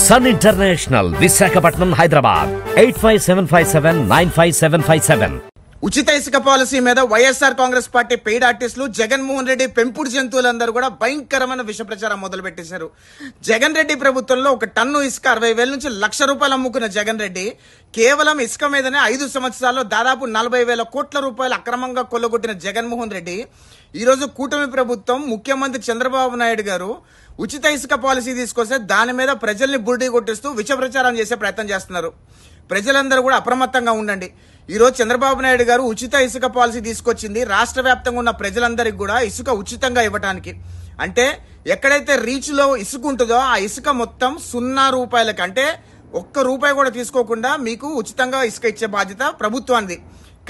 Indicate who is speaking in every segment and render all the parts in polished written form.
Speaker 1: Sun international Visakhapatnam Hyderabad 8575795757.
Speaker 2: ఉచిత ఇసుక policy మీద వైఎస్ఆర్ కాంగ్రెస్ పార్టీ పెయిడ్ ఆర్టిస్టులు జగన్మోహన్ రెడ్డి పెంపుడు జంతువులందరూ కూడా భయంకరమైన విష ప్రచారం మొదలు పెట్టేశారు. జగన్ రెడ్డి ప్రభుత్వంలో ఒక టన్ను ఇసుక 60,000 నుంచి ₹1,00,000 అమ్ముకున్న జగన్ రెడ్డి కేవలం ఇసుక మీదనే 5 సంవత్సరాల్లో దాదాపు 40,000 కోట్ల రూపాయలు అక్రమంగా కొల్లగొట్టిన జగన్మోహన్ రెడ్డి ఈరోజు కూటమి ప్రభుత్వం ముఖ్యమంత్రి చంద్రబాబు నాయుడు గారు ఉచిత ఇసుక పాలసీ తీసుకొస్తే దాని మీద ప్రజల్ని బురిడి కొట్టిస్తూ విష ప్రచారం చేసే ప్రయత్నం చేస్తున్నారు. ప్రజలందరూ కూడా అప్రమత్తంగా ఉండండి. ఈరోజు చంద్రబాబు నాయుడు గారు ఉచిత ఇసుక పాలసీ తీసుకొచ్చింది రాష్ట్ర వ్యాప్తంగా ఉన్న ప్రజలందరికీ కూడా ఇసుక ఉచితంగా ఇవ్వడానికి. అంటే ఎక్కడైతే రీచ్ లో ఇసుక ఉంటుందో ఆ ఇసుక మొత్తం ₹0 అంటే ₹1 కూడా తీసుకోకుండా మీకు ఉచితంగా ఇసుక ఇచ్చే బాధ్యత ప్రభుత్వానికి.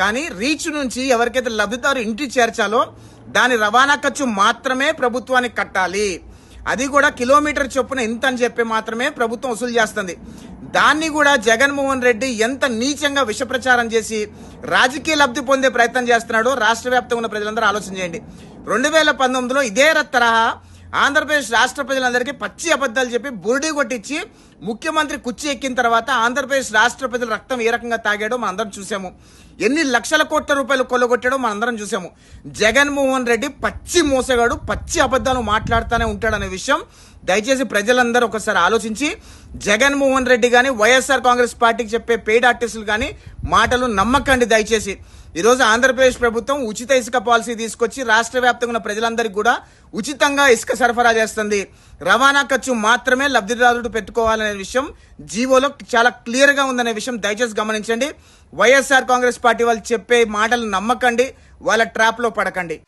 Speaker 2: కానీ రీచ్ నుంచి ఎవరికైతే లబ్ధిదారు ఇంటికి చేర్చాలో దాని రవాణా ఖర్చు మాత్రమే ప్రభుత్వానికి కట్టాలి. అది కూడా కిలోమీటర్ చొప్పున ఇంత అని చెప్పి మాత్రమే ప్రభుత్వం వసూలు చేస్తుంది. దాన్ని కూడా జగన్మోహన్ రెడ్డి ఎంత నీచంగా విష ప్రచారం చేసి రాజకీయ లబ్ధి పొందే ప్రయత్నం చేస్తున్నాడో రాష్ట్ర వ్యాప్తంగా ఉన్న ప్రజలందరూ ఆలోచన చేయండి. 2019లో ఇదే తరహా ఆంధ్రప్రదేశ్ రాష్ట్ర ప్రజలందరికీ పచ్చి అబద్ధాలు చెప్పి బురిడి కొట్టించి ముఖ్యమంత్రి కుర్చీ ఎక్కిన తర్వాత ఆంధ్రప్రదేశ్ రాష్ట్ర ప్రజల రక్తం ఏ రకంగా తాగాడో మనందరం చూసాము. ఎన్ని లక్షల కోట్ల రూపాయలు కొల్లగొట్టాడో మనందరం చూసాము. జగన్మోహన్ రెడ్డి పచ్చి మోసగాడు, పచ్చి అబద్ధాలు మాట్లాడుతూనే ఉంటాడనే విషయం దయచేసి ప్రజలందరూ ఒకసారి ఆలోచించి జగన్మోహన్ రెడ్డి కానీ వైఎస్ఆర్ కాంగ్రెస్ పార్టీకి చెప్పే పెయిడ్ ఆర్టిస్టులు కానీ మాటలు నమ్మకండి దయచేసి. ఈరోజు ఆంధ్రప్రదేశ్ ప్రభుత్వం ఉచిత ఇసుక పాలసీ తీసుకొచ్చి రాష్ట్ర వ్యాప్తంగా ఉన్న ప్రజలందరికీ కూడా ఉచితంగా ఇసుక సరఫరా చేస్తుంది. రవాణా ఖర్చు మాత్రమే లబ్ధిదారుడు పెట్టుకోవాలనే విషయం జీవోలో చాలా క్లియర్ గా ఉందనే విషయం దయచేసి గమనించండి. వైఎస్ఆర్ కాంగ్రెస్ పార్టీ వాళ్ళు చెప్పే మాటలు నమ్మకండి, వాళ్ళ ట్రాప్ లో పడకండి.